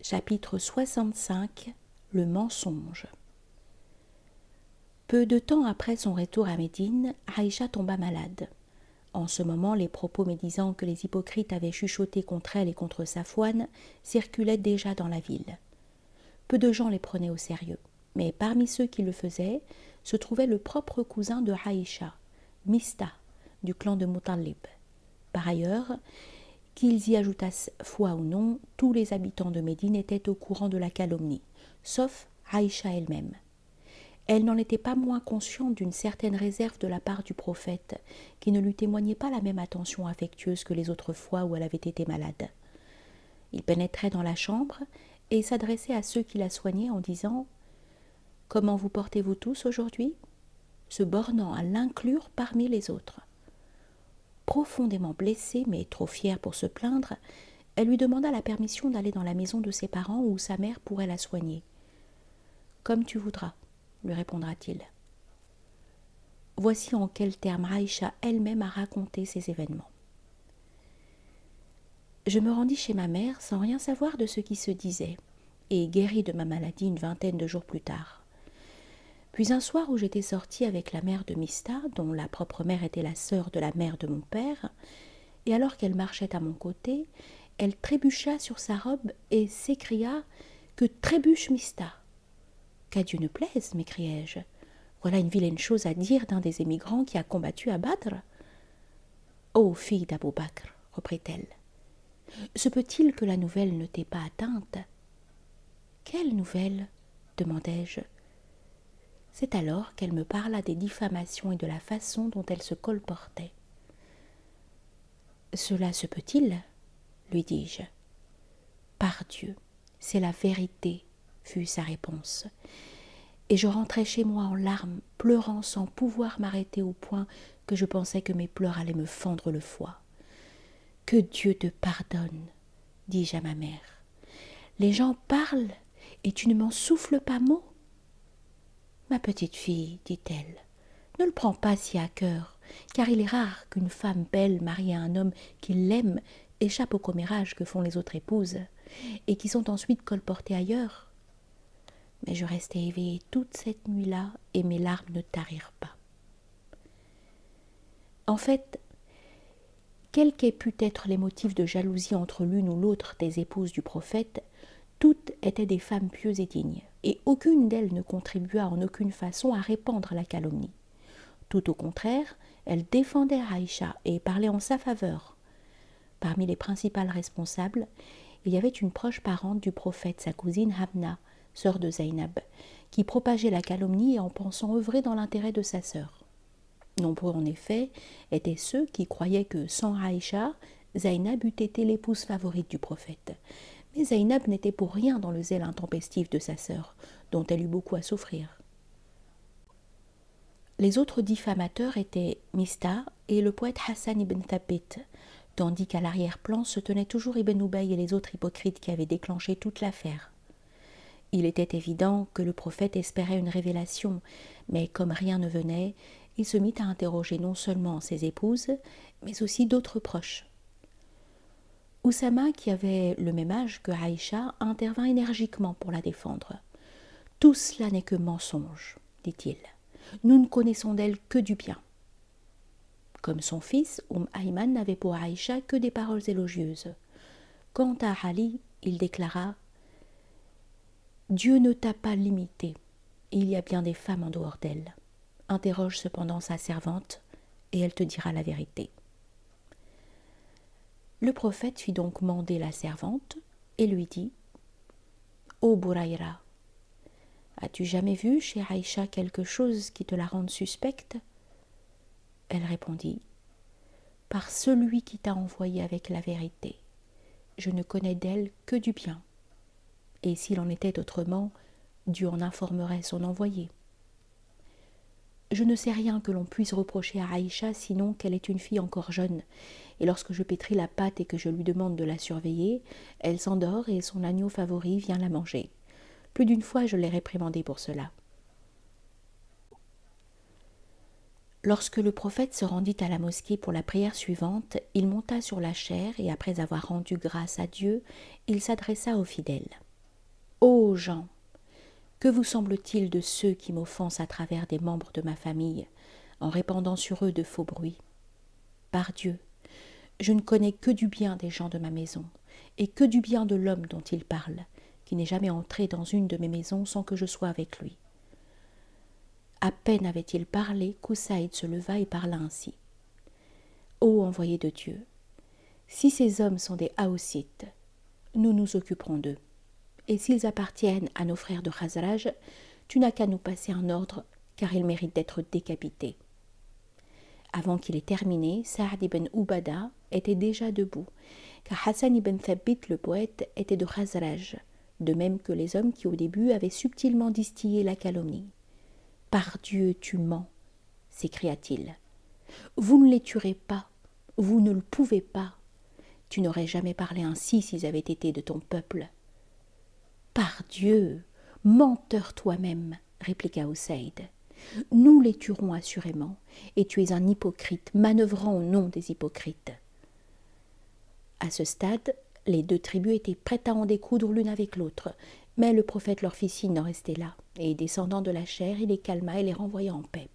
Chapitre 65. Le mensonge. Peu de temps après son retour à Médine, Aïcha tomba malade. En ce moment, les propos médisants que les hypocrites avaient chuchotés contre elle et contre Safouane circulaient déjà dans la ville. Peu de gens les prenaient au sérieux, mais parmi ceux qui le faisaient se trouvait le propre cousin de Aïcha, Mista, du clan de Muttalib. Par ailleurs, qu'ils y ajoutassent foi ou non, tous les habitants de Médine étaient au courant de la calomnie, sauf Aïcha elle-même. Elle n'en était pas moins consciente d'une certaine réserve de la part du prophète, qui ne lui témoignait pas la même attention affectueuse que les autres fois où elle avait été malade. Il pénétrait dans la chambre et s'adressait à ceux qui la soignaient en disant « Comment vous portez-vous tous aujourd'hui ?» se bornant à l'inclure parmi les autres. Profondément blessée, mais trop fière pour se plaindre, elle lui demanda la permission d'aller dans la maison de ses parents où sa mère pourrait la soigner. « Comme tu voudras », lui répondra-t-il. Voici en quels termes Aïcha elle-même a raconté ces événements. Je me rendis chez ma mère sans rien savoir de ce qui se disait, et guéris de ma maladie une vingtaine de jours plus tard. Puis un soir où j'étais sortie avec la mère de Mista, dont la propre mère était la sœur de la mère de mon père, et alors qu'elle marchait à mon côté, elle trébucha sur sa robe et s'écria « Que trébuche Mista !»« Qu'à Dieu ne plaise !» m'écriai-je. « Voilà une vilaine chose à dire d'un des émigrants qui a combattu à Badr. »« Ô fille d'Abou Bakr, reprit-elle, se peut-il que la nouvelle ne t'ait pas atteinte ?»« Quelle nouvelle ?» demandai-je. C'est alors qu'elle me parla des diffamations et de la façon dont elle se colportait. « Cela se peut-il ?» lui dis-je. « Par Dieu, c'est la vérité, » fut sa réponse. Et je rentrai chez moi en larmes, pleurant sans pouvoir m'arrêter au point que je pensais que mes pleurs allaient me fendre le foie. « Que Dieu te pardonne, » dis-je à ma mère. « Les gens parlent et tu ne m'en souffles pas mot. » « Ma petite fille, dit-elle, ne le prends pas si à cœur, car il est rare qu'une femme belle mariée à un homme qui l'aime échappe au commérage que font les autres épouses, et qui sont ensuite colportées ailleurs. » Mais je restai éveillée toute cette nuit-là, et mes larmes ne tarirent pas. En fait, quels qu'aient pu être les motifs de jalousie entre l'une ou l'autre des épouses du prophète, toutes étaient des femmes pieuses et dignes, et aucune d'elles ne contribua en aucune façon à répandre la calomnie. Tout au contraire, elles défendaient Aïcha et parlaient en sa faveur. Parmi les principales responsables, il y avait une proche parente du prophète, sa cousine Hamna, sœur de Zaynab, qui propageait la calomnie en pensant œuvrer dans l'intérêt de sa sœur. Nombreux en effet étaient ceux qui croyaient que sans Aïcha, Zaynab eût été l'épouse favorite du prophète. Mais Zaynab n'était pour rien dans le zèle intempestif de sa sœur, dont elle eut beaucoup à souffrir. Les autres diffamateurs étaient Mista et le poète Hassan ibn Thabit, tandis qu'à l'arrière-plan se tenaient toujours Ibn Ubay et les autres hypocrites qui avaient déclenché toute l'affaire. Il était évident que le prophète espérait une révélation, mais comme rien ne venait, il se mit à interroger non seulement ses épouses, mais aussi d'autres proches. Oussama, qui avait le même âge que Aïcha, intervint énergiquement pour la défendre. « Tout cela n'est que mensonge, dit-il. Nous ne connaissons d'elle que du bien. » Comme son fils, Ayman n'avait pour Aïcha que des paroles élogieuses. Quant à Ali, il déclara « Dieu ne t'a pas limité, il y a bien des femmes en dehors d'elle. Interroge cependant sa servante, et elle te dira la vérité. » Le prophète fit donc mander la servante et lui dit « Ô Bouraïra, as-tu jamais vu chez Aïcha quelque chose qui te la rende suspecte ?» Elle répondit « Par celui qui t'a envoyé avec la vérité, je ne connais d'elle que du bien. Et s'il en était autrement, Dieu en informerait son envoyé. Je ne sais rien que l'on puisse reprocher à Aïcha, sinon qu'elle est une fille encore jeune, et lorsque je pétris la pâte et que je lui demande de la surveiller, elle s'endort et son agneau favori vient la manger. Plus d'une fois, je l'ai réprimandée pour cela. » Lorsque le prophète se rendit à la mosquée pour la prière suivante, il monta sur la chaire et après avoir rendu grâce à Dieu, il s'adressa aux fidèles. Ô gens, que vous semble-t-il de ceux qui m'offensent à travers des membres de ma famille, en répandant sur eux de faux bruits? Par Dieu, je ne connais que du bien des gens de ma maison, et que du bien de l'homme dont ils parlent, qui n'est jamais entré dans une de mes maisons sans que je sois avec lui. » À peine avait-il parlé qu'Oussaïd se leva et parla ainsi. « Ô envoyé de Dieu, si ces hommes sont des Haoussites, nous nous occuperons d'eux. Et s'ils appartiennent à nos frères de Khazraj, tu n'as qu'à nous passer un ordre, car ils méritent d'être décapités. » Avant qu'il ait terminé, Saad ibn Ubada était déjà debout, car Hassan ibn Thabit, le poète, était de Khazraj, de même que les hommes qui au début avaient subtilement distillé la calomnie. « Par Dieu, tu mens !» s'écria-t-il. « Vous ne les tuerez pas, vous ne le pouvez pas. Tu n'aurais jamais parlé ainsi s'ils avaient été de ton peuple. »« Par Dieu, menteur toi-même !» répliqua Oussaïd. « Nous les tuerons assurément, et tu es un hypocrite, manœuvrant au nom des hypocrites. » À ce stade, les deux tribus étaient prêtes à en découdre l'une avec l'autre, mais le prophète leur fit signe d'en rester là, et descendant de la chaire, il les calma et les renvoya en paix.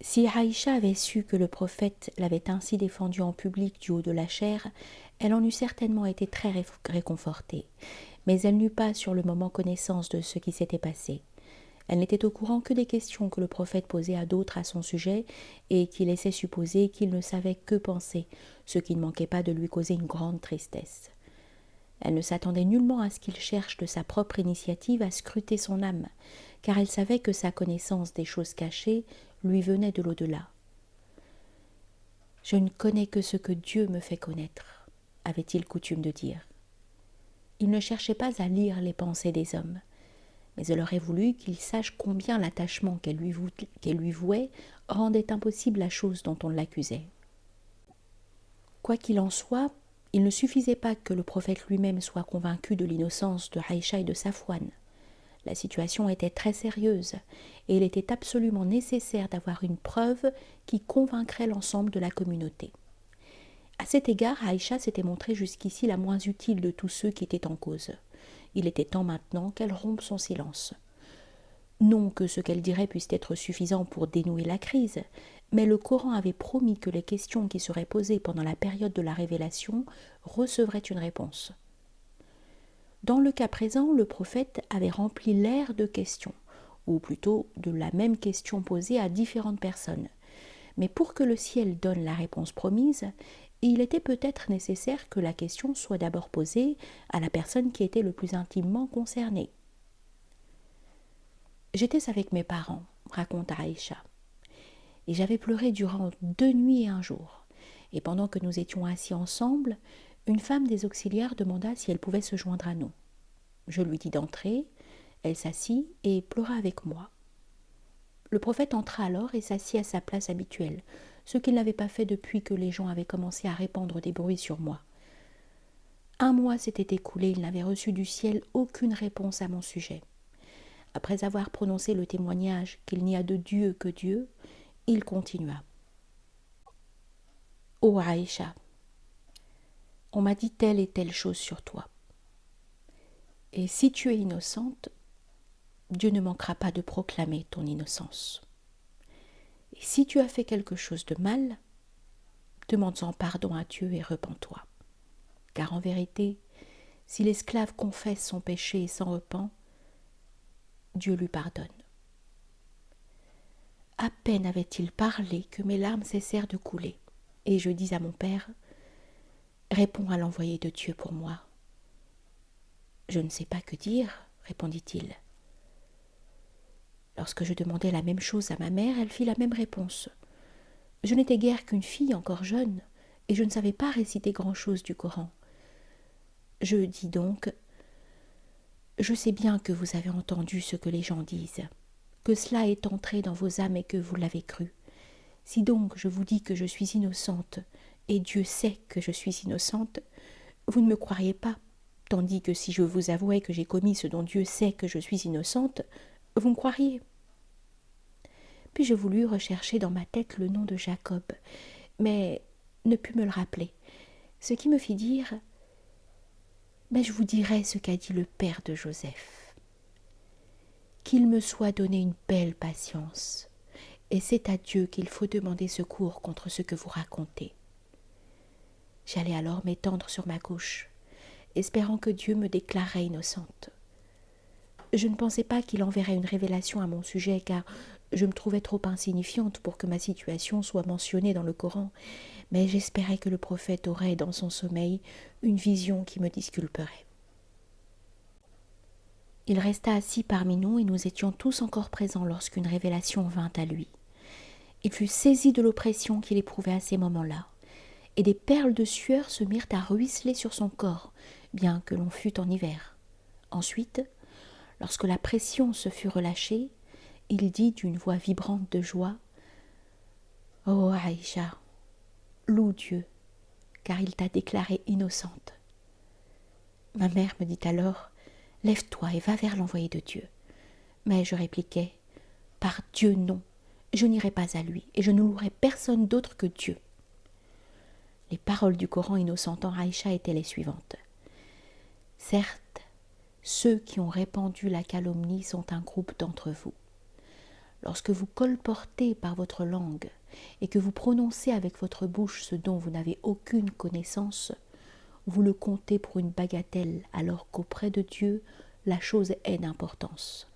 Si Aïcha avait su que le prophète l'avait ainsi défendu en public du haut de la chaire, elle en eût certainement été très réconfortée, mais elle n'eut pas sur le moment connaissance de ce qui s'était passé. Elle n'était au courant que des questions que le prophète posait à d'autres à son sujet et qui laissaient supposer qu'il ne savait que penser, ce qui ne manquait pas de lui causer une grande tristesse. Elle ne s'attendait nullement à ce qu'il cherche de sa propre initiative à scruter son âme, car elle savait que sa connaissance des choses cachées lui venait de l'au-delà. « Je ne connais que ce que Dieu me fait connaître », avait-il coutume de dire. Il ne cherchait pas à lire les pensées des hommes, mais elle aurait voulu qu'il sache combien l'attachement qu'elle lui vouait rendait impossible la chose dont on l'accusait. Quoi qu'il en soit, il ne suffisait pas que le prophète lui-même soit convaincu de l'innocence de Aïcha et de Safwan. La situation était très sérieuse, et il était absolument nécessaire d'avoir une preuve qui convaincrait l'ensemble de la communauté. À cet égard, Aïcha s'était montrée jusqu'ici la moins utile de tous ceux qui étaient en cause. Il était temps maintenant qu'elle rompe son silence. Non que ce qu'elle dirait puisse être suffisant pour dénouer la crise, mais le Coran avait promis que les questions qui seraient posées pendant la période de la révélation recevraient une réponse. Dans le cas présent, le prophète avait rempli l'air de questions, ou plutôt de la même question posée à différentes personnes. Mais pour que le ciel donne la réponse promise, il était peut-être nécessaire que la question soit d'abord posée à la personne qui était le plus intimement concernée. « J'étais avec mes parents, » raconte Aïcha, « et j'avais pleuré durant 2 nuits et 1 jour. Et pendant que nous étions assis ensemble, une femme des auxiliaires demanda si elle pouvait se joindre à nous. Je lui dis d'entrer, elle s'assit et pleura avec moi. Le prophète entra alors et s'assit à sa place habituelle, ce qu'il n'avait pas fait depuis que les gens avaient commencé à répandre des bruits sur moi. 1 mois s'était écoulé, il n'avait reçu du ciel aucune réponse à mon sujet. Après avoir prononcé le témoignage qu'il n'y a de Dieu que Dieu, il continua. « Ô Aïcha, on m'a dit telle et telle chose sur toi. Et si tu es innocente, Dieu ne manquera pas de proclamer ton innocence. Et si tu as fait quelque chose de mal, demande-en pardon à Dieu et repens-toi. Car en vérité, si l'esclave confesse son péché et s'en repent, Dieu lui pardonne. » À peine avait-il parlé que mes larmes cessèrent de couler, et je dis à mon père, « Réponds à l'envoyé de Dieu pour moi. » « Je ne sais pas que dire, » répondit-il. Lorsque je demandai la même chose à ma mère, elle fit la même réponse. Je n'étais guère qu'une fille encore jeune, et je ne savais pas réciter grand-chose du Coran. Je dis donc, « Je sais bien que vous avez entendu ce que les gens disent, que cela est entré dans vos âmes et que vous l'avez cru. Si donc je vous dis que je suis innocente, et Dieu sait que je suis innocente, vous ne me croiriez pas, tandis que si je vous avouais que j'ai commis ce dont Dieu sait que je suis innocente, vous me croiriez. » Puis je voulus rechercher dans ma tête le nom de Jacob, mais ne pus me le rappeler, ce qui me fit dire Mais je vous dirai ce qu'a dit le père de Joseph. Qu'il me soit donné une belle patience, et c'est à Dieu qu'il faut demander secours contre ce que vous racontez. » J'allais alors m'étendre sur ma couche, espérant que Dieu me déclarerait innocente. Je ne pensais pas qu'il enverrait une révélation à mon sujet, car je me trouvais trop insignifiante pour que ma situation soit mentionnée dans le Coran, mais j'espérais que le prophète aurait, dans son sommeil, une vision qui me disculperait. Il resta assis parmi nous et nous étions tous encore présents lorsqu'une révélation vint à lui. Il fut saisi de l'oppression qu'il éprouvait à ces moments-là, et des perles de sueur se mirent à ruisseler sur son corps, bien que l'on fût en hiver. Ensuite, lorsque la pression se fut relâchée, il dit d'une voix vibrante de joie: « Oh Aïcha, loue Dieu, car il t'a déclarée innocente. » Ma mère me dit alors: « Lève-toi et va vers l'envoyé de Dieu. » Mais je répliquai: « Par Dieu, non, je n'irai pas à lui, et je ne louerai personne d'autre que Dieu. » Les paroles du Coran innocentant Aïcha étaient les suivantes. « Certes, ceux qui ont répandu la calomnie sont un groupe d'entre vous. Lorsque vous colportez par votre langue et que vous prononcez avec votre bouche ce dont vous n'avez aucune connaissance, vous le comptez pour une bagatelle, alors qu'auprès de Dieu, la chose est d'importance.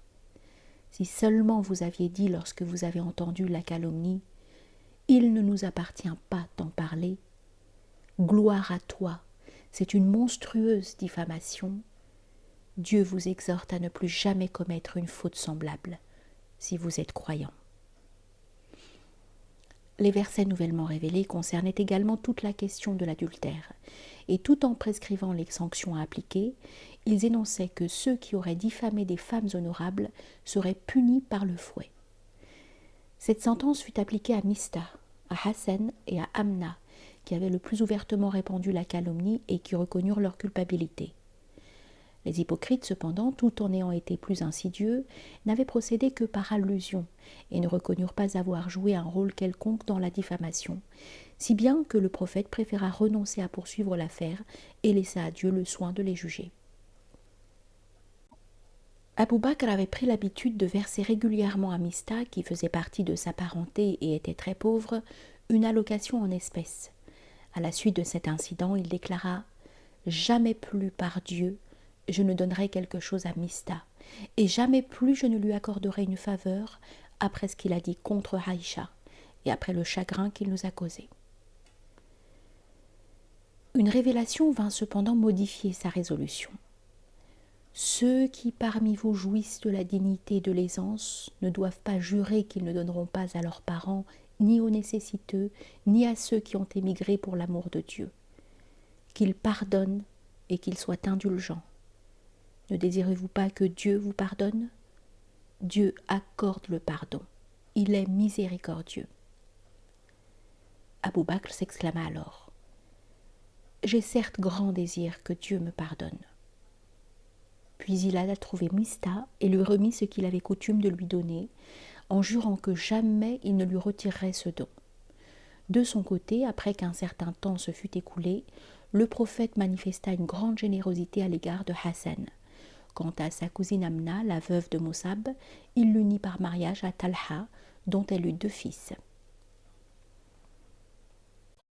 Si seulement vous aviez dit lorsque vous avez entendu la calomnie, il ne nous appartient pas d'en parler. Gloire à toi, c'est une monstrueuse diffamation. Dieu vous exhorte à ne plus jamais commettre une faute semblable, si vous êtes croyant. » Les versets nouvellement révélés concernaient également toute la question de l'adultère, et tout en prescrivant les sanctions à appliquer, ils énonçaient que ceux qui auraient diffamé des femmes honorables seraient punis par le fouet. Cette sentence fut appliquée à Mistah, à Hassan et à Amna, qui avaient le plus ouvertement répandu la calomnie et qui reconnurent leur culpabilité. Les hypocrites, cependant, tout en ayant été plus insidieux, n'avaient procédé que par allusion et ne reconnurent pas avoir joué un rôle quelconque dans la diffamation, si bien que le prophète préféra renoncer à poursuivre l'affaire et laissa à Dieu le soin de les juger. Abou Bakr avait pris l'habitude de verser régulièrement à Mistah, qui faisait partie de sa parenté et était très pauvre, une allocation en espèces. À la suite de cet incident, il déclara « Jamais plus par Dieu je ne donnerai quelque chose à Mistah, et jamais plus je ne lui accorderai une faveur après ce qu'il a dit contre Aïcha, et après le chagrin qu'il nous a causé. » Une révélation vint cependant modifier sa résolution. « Ceux qui parmi vous jouissent de la dignité et de l'aisance ne doivent pas jurer qu'ils ne donneront pas à leurs parents, ni aux nécessiteux, ni à ceux qui ont émigré pour l'amour de Dieu. Qu'ils pardonnent et qu'ils soient indulgents. Ne désirez-vous pas que Dieu vous pardonne ? Dieu accorde le pardon. Il est miséricordieux. » Abou Bakr s'exclama alors : « J'ai certes grand désir que Dieu me pardonne. » Puis il alla trouver Mistah et lui remit ce qu'il avait coutume de lui donner, en jurant que jamais il ne lui retirerait ce don. De son côté, après qu'un certain temps se fut écoulé, le prophète manifesta une grande générosité à l'égard de Hassan. Quant à sa cousine Amna, la veuve de Moussab, il l'unit par mariage à Talha, dont elle eut 2 fils.